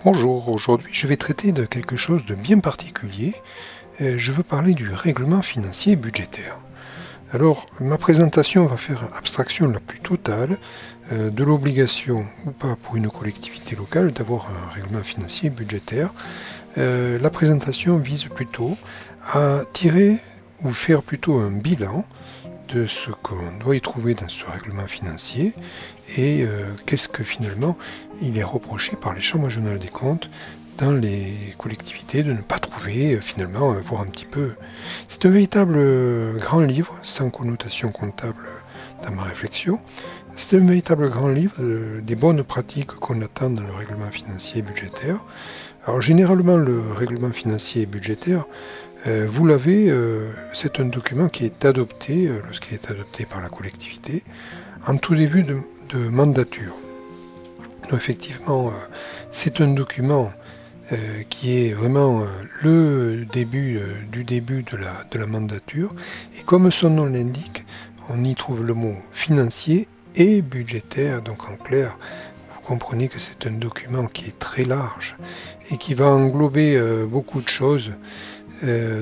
Bonjour, aujourd'hui je vais traiter de quelque chose de bien particulier. Je veux parler du règlement financier budgétaire. Alors, ma présentation va faire abstraction la plus totale de l'obligation ou pas pour une collectivité locale d'avoir un règlement financier budgétaire. La présentation vise plutôt à tirer ou faire plutôt un bilan de ce qu'on doit y trouver dans ce règlement financier et qu'est-ce que finalement il est reproché par les chambres régionales des comptes dans les collectivités de ne pas trouver, finalement, voir un petit peu. C'est un véritable grand livre, sans connotation comptable dans ma réflexion. C'est un véritable grand livre des bonnes pratiques qu'on attend dans le règlement financier et budgétaire. Alors généralement, le règlement financier et budgétaire, vous l'avez, c'est un document qui est adopté, lorsqu'il est adopté par la collectivité, en tout début de mandature. Donc effectivement, c'est un document qui est vraiment le début du début de la mandature. Et comme son nom l'indique, on y trouve le mot financier et budgétaire. Donc en clair, vous comprenez que c'est un document qui est très large et qui va englober beaucoup de choses.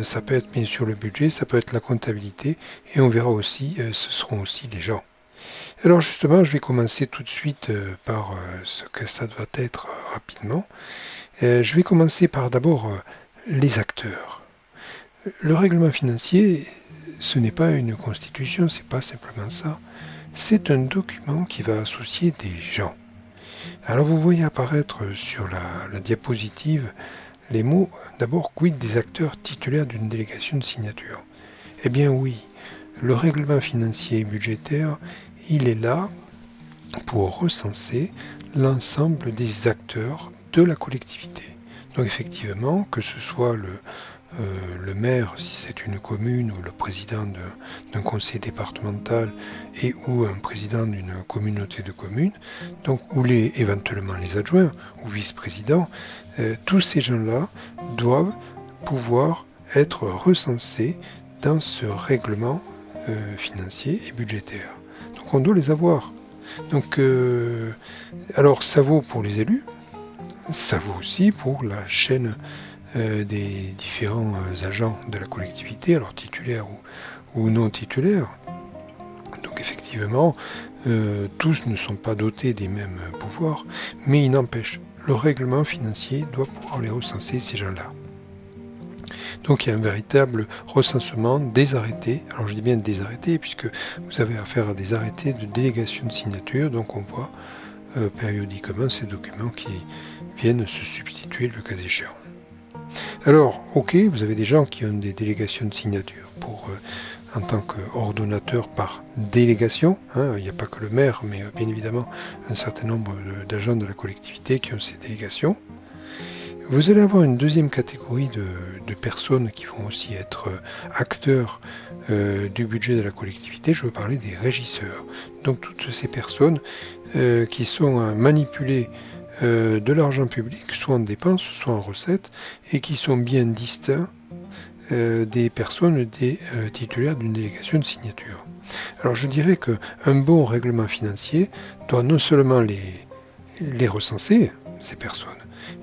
Ça peut être bien sûr le budget, ça peut être la comptabilité, et on verra aussi, ce seront aussi les gens. Alors justement, je vais commencer tout de suite par ce que ça doit être rapidement. Je vais commencer par d'abord les acteurs. Le règlement financier, ce n'est pas une constitution, c'est pas simplement ça. C'est un document qui va associer des gens. Alors vous voyez apparaître sur la diapositive les mots, d'abord, quid des acteurs titulaires d'une délégation de signature? Eh bien oui, le règlement financier et budgétaire, il est là pour recenser l'ensemble des acteurs de la collectivité. Donc effectivement, que ce soit le maire, si c'est une commune, ou le président d'un conseil départemental et ou un président d'une communauté de communes, donc, ou éventuellement les adjoints ou vice-présidents, tous ces gens-là doivent pouvoir être recensés dans ce règlement financier et budgétaire. Donc on doit les avoir. Donc, alors ça vaut pour les élus, ça vaut aussi pour la chaîne des différents agents de la collectivité, alors titulaires ou non titulaires. Donc effectivement, tous ne sont pas dotés des mêmes pouvoirs, mais il n'empêche, le règlement financier doit pouvoir les recenser, ces gens-là. Donc il y a un véritable recensement des arrêtés. Alors je dis bien des arrêtés, puisque vous avez affaire à des arrêtés de délégation de signature, donc on voit périodiquement ces documents qui viennent se substituer le cas échéant. Alors, ok, vous avez des gens qui ont des délégations de signature en tant qu'ordonnateur par délégation. Il n'y a pas que le maire, mais bien évidemment un certain nombre d'agents de la collectivité qui ont ces délégations. Vous allez avoir une deuxième catégorie de personnes qui vont aussi être acteurs du budget de la collectivité. Je veux parler des régisseurs. Donc toutes ces personnes qui sont à manipuler de l'argent public, soit en dépenses, soit en recettes, et qui sont bien distincts des personnes titulaires d'une délégation de signature. Alors je dirais qu'un bon règlement financier doit non seulement les recenser, ces personnes,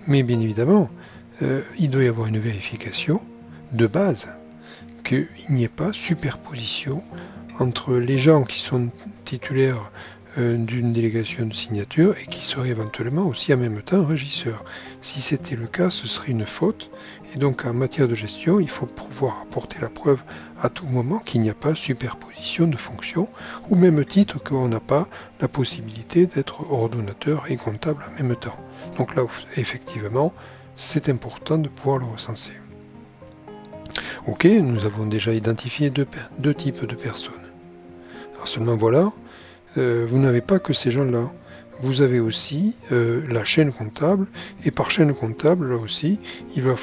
mais bien évidemment, il doit y avoir une vérification de base, qu'il n'y ait pas superposition entre les gens qui sont titulaires d'une délégation de signature et qui seraient éventuellement aussi en même temps régisseurs. Si c'était le cas, ce serait une faute. Et donc en matière de gestion, il faut pouvoir apporter la preuve à tout moment qu'il n'y a pas superposition de fonctions, au même titre qu'on n'a pas la possibilité d'être ordonnateur et comptable en même temps. Donc là, effectivement, c'est important de pouvoir le recenser. Ok, nous avons déjà identifié deux types de personnes. Alors seulement voilà, vous n'avez pas que ces gens-là. Vous avez aussi la chaîne comptable, et par chaîne comptable, là aussi, il va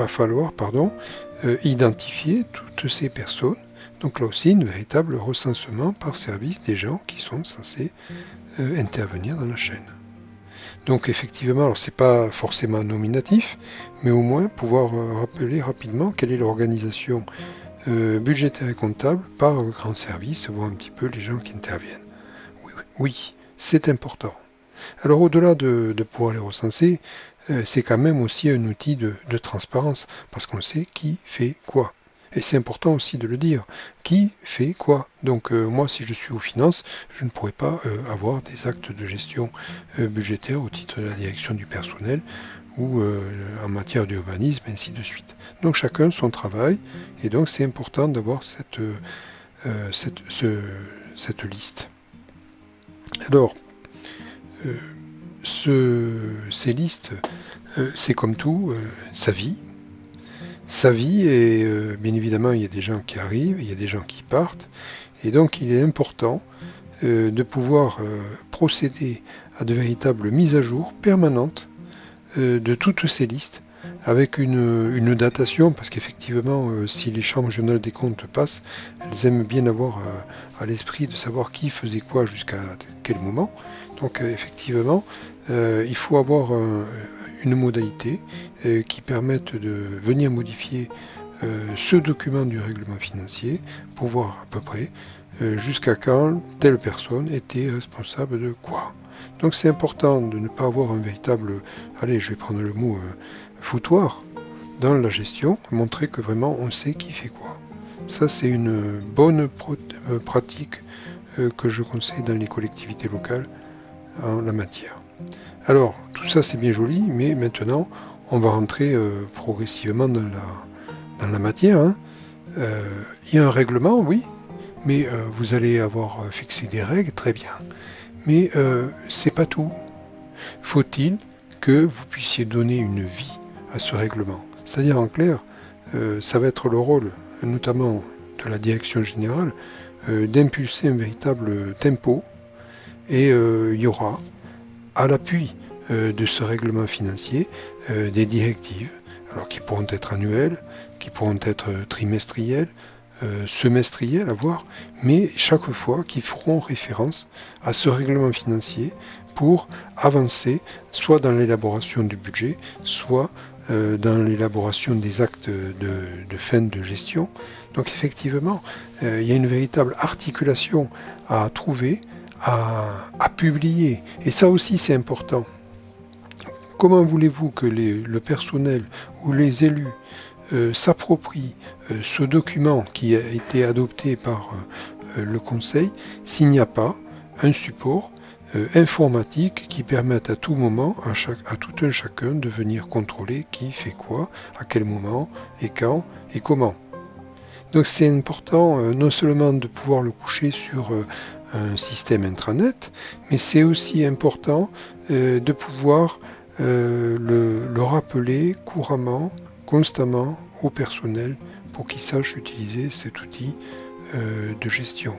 falloir identifier toutes ces personnes. Donc là aussi, un véritable recensement par service des gens qui sont censés intervenir dans la chaîne. Donc effectivement, alors c'est pas forcément nominatif, mais au moins pouvoir rappeler rapidement quelle est l'organisation budgétaire et comptable par grand service, voir un petit peu les gens qui interviennent. Oui, c'est important. Alors au-delà de pouvoir les recenser, c'est quand même aussi un outil de transparence, parce qu'on sait qui fait quoi. Et c'est important aussi de le dire. Qui fait quoi? Donc moi, si je suis aux finances, je ne pourrais pas avoir des actes de gestion budgétaire au titre de la direction du personnel ou en matière d'urbanisme, ainsi de suite. Donc chacun son travail, et donc c'est important d'avoir cette liste. Alors, ces listes, c'est comme tout, ça vit. Ça vit et bien évidemment il y a des gens qui arrivent, il y a des gens qui partent, et donc il est important de pouvoir procéder à de véritables mises à jour permanentes de toutes ces listes avec une datation, parce qu'effectivement, si les chambres régionales des comptes passent, elles aiment bien avoir à l'esprit de savoir qui faisait quoi jusqu'à quel moment. Donc effectivement, il faut avoir une modalité qui permette de venir modifier ce document du règlement financier pour voir à peu près jusqu'à quand telle personne était responsable de quoi. Donc c'est important de ne pas avoir un véritable, allez, je vais prendre le mot foutoir dans la gestion, montrer que vraiment on sait qui fait quoi. Ça c'est une bonne pratique que je conseille dans les collectivités locales en la matière. Alors tout ça c'est bien joli, mais maintenant on va rentrer progressivement dans la matière. Hein. Il y a un règlement, oui, mais vous allez avoir fixé des règles, très bien. Mais c'est pas tout. Faut-il que vous puissiez donner une vie à ce règlement? C'est-à-dire en clair, ça va être le rôle, notamment de la direction générale, d'impulser un véritable tempo, et il y aura, à l'appui de ce règlement financier, des directives, alors qui pourront être annuelles, qui pourront être trimestrielles, semestrielles à voir, mais chaque fois qui feront référence à ce règlement financier pour avancer soit dans l'élaboration du budget, soit dans l'élaboration des actes de fin de gestion. Donc effectivement, il y a une véritable articulation à trouver, à publier. Et ça aussi c'est important. Comment voulez-vous que le personnel ou les élus s'approprient ce document qui a été adopté par le Conseil s'il n'y a pas un support informatique qui permette à tout moment, à tout un chacun, de venir contrôler qui fait quoi, à quel moment, et quand, et comment. Donc c'est important non seulement de pouvoir le coucher sur un système intranet, mais c'est aussi important de pouvoir le rappeler couramment, constamment au personnel pour qu'il sache utiliser cet outil de gestion.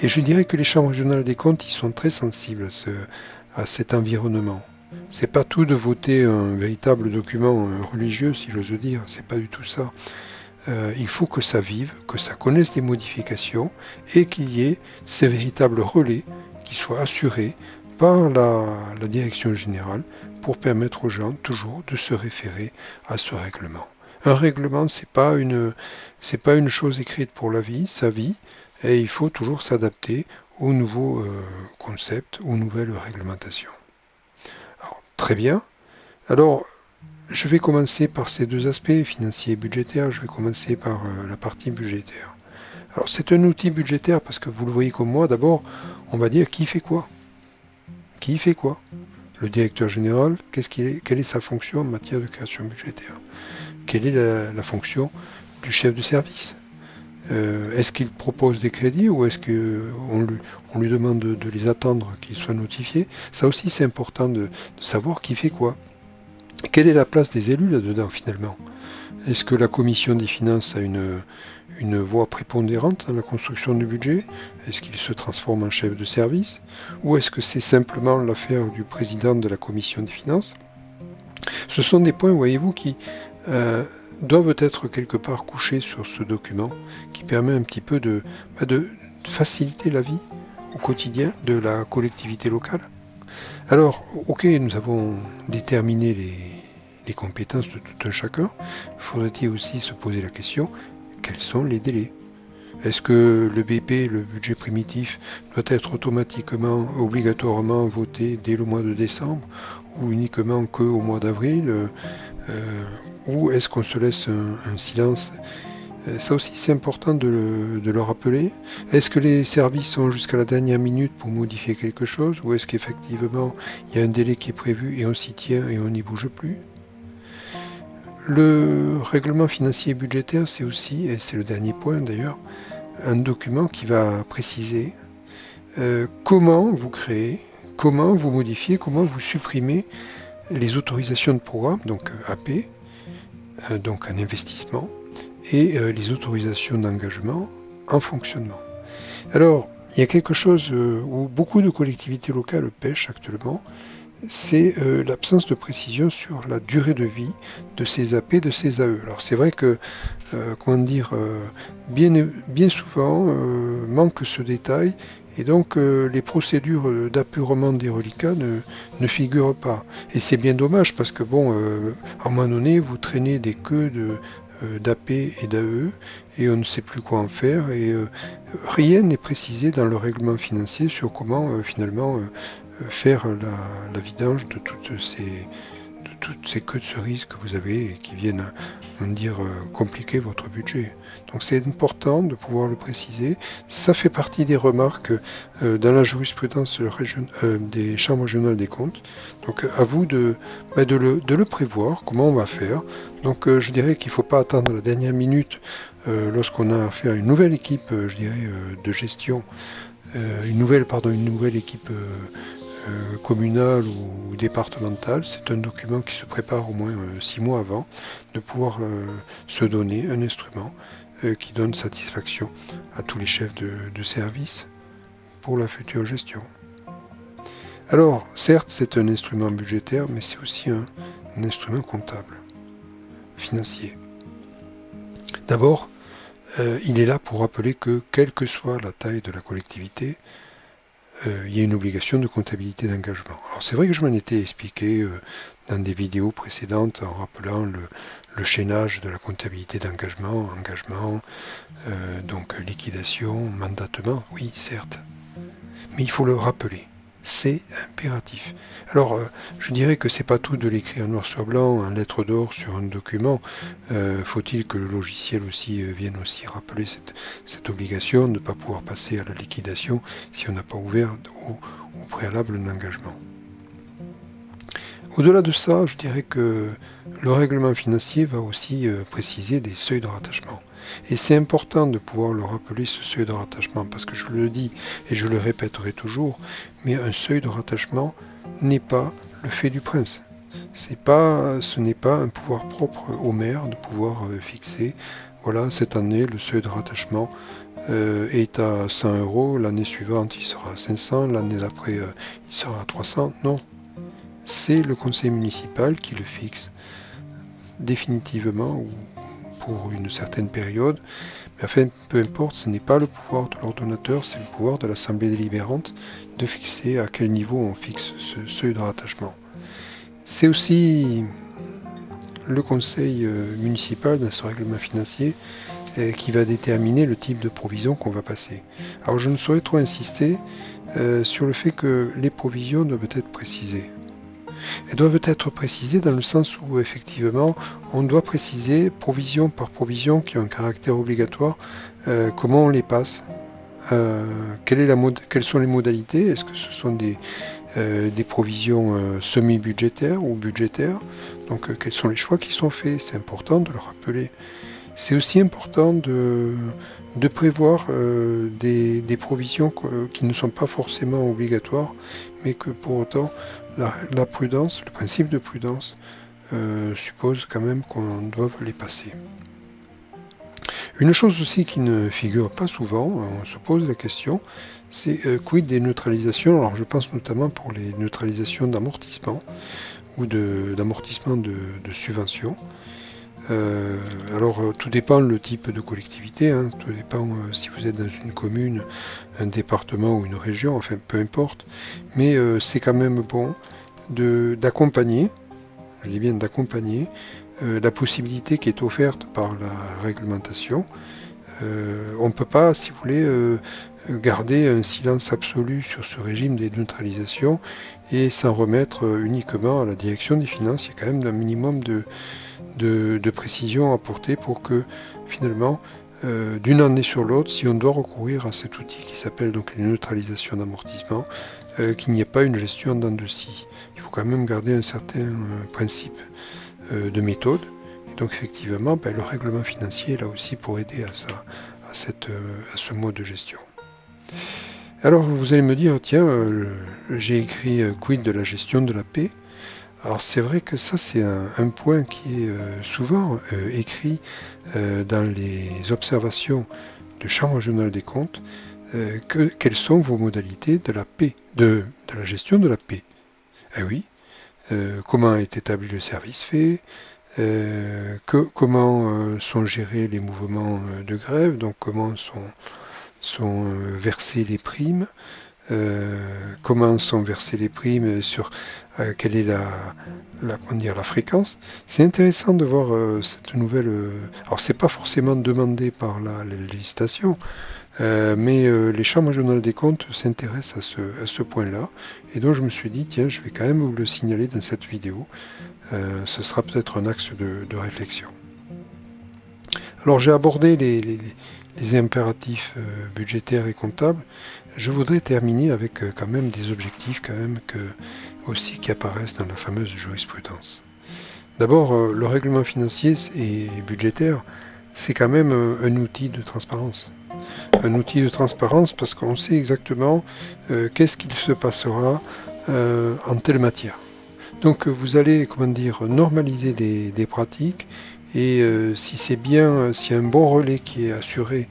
Et je dirais que les chambres régionales des comptes, ils sont très sensibles à cet environnement. C'est pas tout de voter un véritable document religieux, si j'ose dire, c'est pas du tout ça. Il faut que ça vive, que ça connaisse des modifications et qu'il y ait ces véritables relais qui soient assurés par la direction générale pour permettre aux gens toujours de se référer à ce règlement. Un règlement, c'est pas une chose écrite pour la vie, ça vit, et il faut toujours s'adapter aux nouveaux concepts, aux nouvelles réglementations. Alors, très bien. Alors, je vais commencer par ces deux aspects, financiers et budgétaires. Je vais commencer par la partie budgétaire. Alors, c'est un outil budgétaire parce que vous le voyez comme moi, d'abord, on va dire qui fait quoi. Qui fait quoi? Le directeur général, quelle est sa fonction en matière de création budgétaire? Quelle est la fonction du chef de service? Est-ce qu'il propose des crédits ou est-ce qu'on lui demande de les attendre qu'ils soient notifiés? Ça aussi c'est important de savoir qui fait quoi. Quelle est la place des élus là-dedans finalement? Est-ce que la commission des finances a une voix prépondérante dans la construction du budget? Est-ce qu'il se transforme en chef de service? Ou est-ce que c'est simplement l'affaire du président de la commission des finances? Ce sont des points, voyez-vous, qui doivent être quelque part couchés sur ce document, qui permet un petit peu de faciliter la vie au quotidien de la collectivité locale. Alors, ok, nous avons déterminé les compétences de tout un chacun. Faudrait-il aussi se poser la question, quels sont les délais? Est-ce que le BP, le budget primitif, doit être automatiquement, obligatoirement voté dès le mois de décembre ou uniquement qu'au mois d'avril ou est-ce qu'on se laisse un silence? Ça aussi c'est important de le rappeler. Est-ce que les services sont jusqu'à la dernière minute pour modifier quelque chose ou est-ce qu'effectivement il y a un délai qui est prévu et on s'y tient et on n'y bouge plus? Le règlement financier et budgétaire, c'est aussi, et c'est le dernier point d'ailleurs, un document qui va préciser comment vous créez, comment vous modifiez, comment vous supprimez les autorisations de programme, donc AP, donc un investissement, et les autorisations d'engagement en fonctionnement. Alors, il y a quelque chose où beaucoup de collectivités locales pêchent actuellement, c'est l'absence de précision sur la durée de vie de ces AP, de ces AE. Alors c'est vrai que, bien souvent manque ce détail et donc les procédures d'apurement des reliquats ne figurent pas. Et c'est bien dommage parce que bon, à un moment donné, vous traînez des queues d'AP et d'AE et on ne sait plus quoi en faire et rien n'est précisé dans le règlement financier sur comment finalement faire la vidange de toutes ces queues de cerises que vous avez et qui viennent, on va dire, compliquer votre budget. Donc c'est important de pouvoir le préciser. Ça fait partie des remarques dans la jurisprudence des chambres régionales des comptes. Donc à vous de le prévoir, comment on va faire. Donc je dirais qu'il ne faut pas attendre la dernière minute lorsqu'on a affaire à une nouvelle équipe, je dirais, de gestion, une nouvelle équipe communale ou départementale. C'est un document qui se prépare au moins 6 mois avant, de pouvoir se donner un instrument qui donne satisfaction à tous les chefs de service pour la future gestion. Alors, certes, c'est un instrument budgétaire, mais c'est aussi un instrument comptable, financier. D'abord, il est là pour rappeler que, quelle que soit la taille de la collectivité, il y a une obligation de comptabilité d'engagement. Alors c'est vrai que je m'en étais expliqué dans des vidéos précédentes en rappelant le chaînage de la comptabilité d'engagement, donc liquidation, mandatement, oui certes, mais il faut le rappeler. C'est impératif. Alors, je dirais que c'est pas tout de l'écrire noir sur blanc, en lettres d'or sur un document. Faut-il que le logiciel aussi vienne aussi rappeler cette obligation de ne pas pouvoir passer à la liquidation si on n'a pas ouvert au préalable un engagement. Au-delà de ça, je dirais que le règlement financier va aussi préciser des seuils de rattachement. Et c'est important de pouvoir le rappeler, ce seuil de rattachement, parce que je le dis et je le répéterai toujours, mais un seuil de rattachement n'est pas le fait du prince. Ce n'est pas un pouvoir propre au maire de pouvoir fixer, voilà, cette année, le seuil de rattachement est à 100 €, l'année suivante, il sera à 500, l'année d'après, il sera à 300. Non, c'est le conseil municipal qui le fixe définitivement ou pour une certaine période. Mais enfin, peu importe, ce n'est pas le pouvoir de l'ordonnateur, c'est le pouvoir de l'assemblée délibérante de fixer à quel niveau on fixe ce seuil de rattachement. C'est aussi le conseil municipal dans ce règlement financier qui va déterminer le type de provision qu'on va passer. Alors je ne saurais trop insister sur le fait que les provisions doivent être précisées. Elles doivent être précisées dans le sens où effectivement on doit préciser provision par provision qui ont un caractère obligatoire comment on les passe, quelles sont les modalités, est-ce que ce sont des provisions semi-budgétaires ou budgétaires, donc quels sont les choix qui sont faits, c'est important de le rappeler. C'est aussi important de prévoir des provisions qui ne sont pas forcément obligatoires, mais que pour autant la prudence, le principe de prudence suppose quand même qu'on doive les passer. Une chose aussi qui ne figure pas souvent, on se pose la question, c'est quid des neutralisations. Alors je pense notamment pour les neutralisations d'amortissement ou d'amortissement de subventions. Alors tout dépend le type de collectivité, hein, tout dépend si vous êtes dans une commune, un département ou une région, enfin peu importe, mais c'est quand même bon d'accompagner, je dis bien d'accompagner, la possibilité qui est offerte par la réglementation On ne peut pas, si vous voulez, garder un silence absolu sur ce régime des neutralisations et s'en remettre uniquement à la direction des finances. Il y a quand même un minimum de précision à apporter pour que finalement, d'une année sur l'autre, si on doit recourir à cet outil qui s'appelle donc les neutralisations d'amortissement, qu'il n'y ait pas une gestion en dents de scie. Il faut quand même garder un certain principe de méthode. Et donc effectivement, le règlement financier est là aussi pour aider à ce mode de gestion. Alors vous allez me dire, tiens, j'ai écrit quid de la gestion de la paix. Alors c'est vrai que ça c'est un point qui est souvent écrit dans les observations de Chambre régionale des comptes, quelles sont vos modalités de la paix, de la gestion de la paix. Eh oui, comment est établi le service fait, comment sont gérés les mouvements de grève, donc comment sont versées les primes, comment sont versées les primes, sur quelle est la fréquence. C'est intéressant de voir cette nouvelle. Alors c'est pas forcément demandé par la législation, mais les chambres régionales des comptes s'intéressent à ce point-là, et donc je me suis dit, tiens, je vais quand même vous le signaler dans cette vidéo. Ce sera peut-être un axe de réflexion. Alors j'ai abordé les impératifs budgétaires et comptables. Je voudrais terminer avec quand même des objectifs aussi qui apparaissent dans la fameuse jurisprudence. D'abord, le règlement financier et budgétaire, c'est quand même un outil de transparence. Un outil de transparence parce qu'on sait exactement qu'est-ce qu'il se passera en telle matière. Donc vous allez, normaliser des pratiques, et si c'est bien, s'il y a un bon relais qui est assuré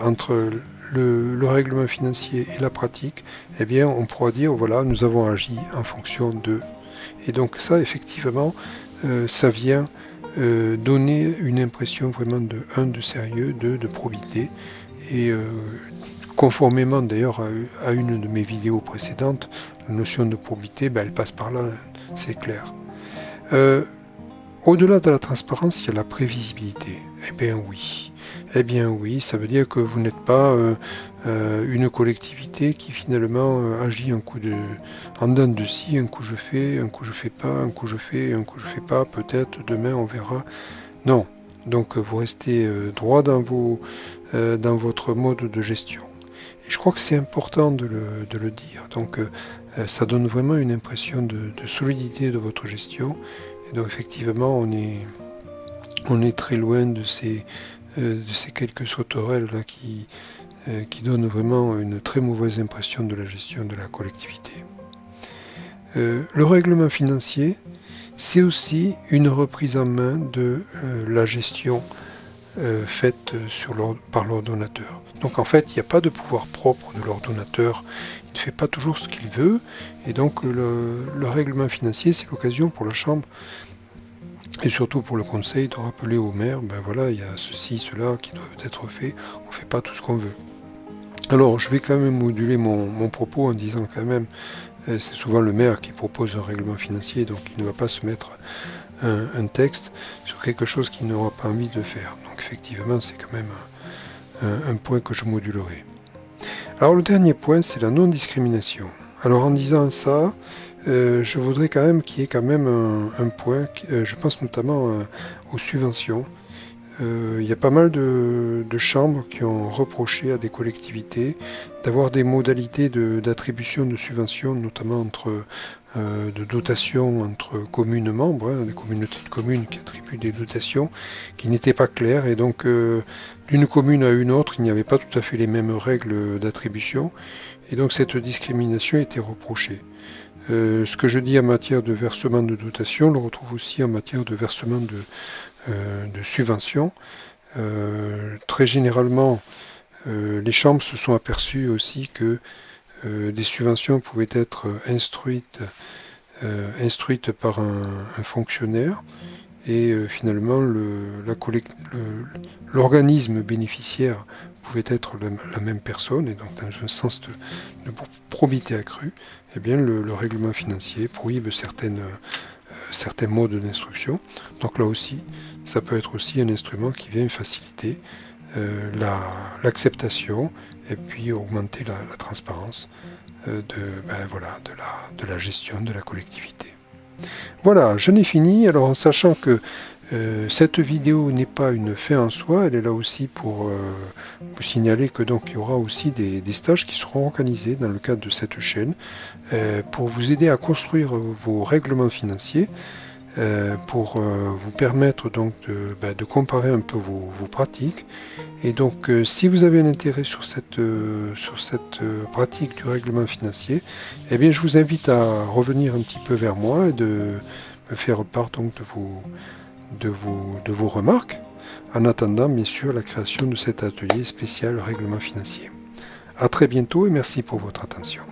entre le règlement financier et la pratique, eh bien on pourra dire, voilà, nous avons agi en fonction de. Et donc ça, effectivement, ça vient donner une impression vraiment de sérieux, de probité, et conformément d'ailleurs à une de mes vidéos précédentes, la notion de probité, elle passe par là, c'est clair. Au-delà de la transparence, il y a la prévisibilité. Eh bien oui, ça veut dire que vous n'êtes pas une collectivité qui finalement agit en dents de scie, un coup je fais, un coup je fais pas, un coup je fais, un coup je fais pas, peut-être demain on verra. Non, donc vous restez droit dans votre mode de gestion. Et je crois que c'est important de le dire. Donc ça donne vraiment une impression de solidité de votre gestion. Et donc effectivement, on est très loin de ces quelques sauterelles là qui donnent vraiment une très mauvaise impression de la gestion de la collectivité. Le règlement financier, c'est aussi une reprise en main de la gestion faite par l'ordonnateur. Donc en fait, il n'y a pas de pouvoir propre de l'ordonnateur, il ne fait pas toujours ce qu'il veut, et donc le règlement financier, c'est l'occasion pour la Chambre, et surtout pour le Conseil, de rappeler au maire, voilà, il y a ceci, cela qui doivent être fait, on ne fait pas tout ce qu'on veut. Alors, je vais quand même moduler mon propos en disant quand même, c'est souvent le maire qui propose un règlement financier, donc il ne va pas se mettre un texte sur quelque chose qu'il n'aura pas envie de faire. Donc effectivement, c'est quand même un point que je modulerai. Alors le dernier point, c'est la non-discrimination. Alors en disant ça, je voudrais quand même qu'il y ait quand même un point, je pense notamment aux subventions. Il y a pas mal de chambres qui ont reproché à des collectivités d'avoir des modalités d'attribution de subventions, notamment de dotations entre communes membres, des communautés de communes qui attribuent des dotations qui n'étaient pas claires, et donc d'une commune à une autre, il n'y avait pas tout à fait les mêmes règles d'attribution, et donc cette discrimination était reprochée. Ce que je dis en matière de versement de dotation, on le retrouve aussi en matière de versement de subventions. Très généralement, les chambres se sont aperçues aussi que des subventions pouvaient être instruites par un fonctionnaire, et finalement l'organisme bénéficiaire pouvait être la même personne, et donc dans un sens de probité accrue, eh bien le règlement financier prohibe certains modes d'instruction. Donc là aussi, ça peut être aussi un instrument qui vient faciliter l'acceptation et puis augmenter la transparence de la gestion de la collectivité. Voilà, j'en ai fini. Alors en sachant que cette vidéo n'est pas une fin en soi, elle est là aussi pour vous signaler que donc il y aura aussi des stages qui seront organisés dans le cadre de cette chaîne pour vous aider à construire vos règlements financiers, pour vous permettre donc de comparer un peu vos pratiques. Et donc si vous avez un intérêt sur cette pratique du règlement financier, eh bien je vous invite à revenir un petit peu vers moi et de me faire part donc de vos remarques, en attendant bien sûr la création de cet atelier spécial règlement financier. A très bientôt et merci pour votre attention.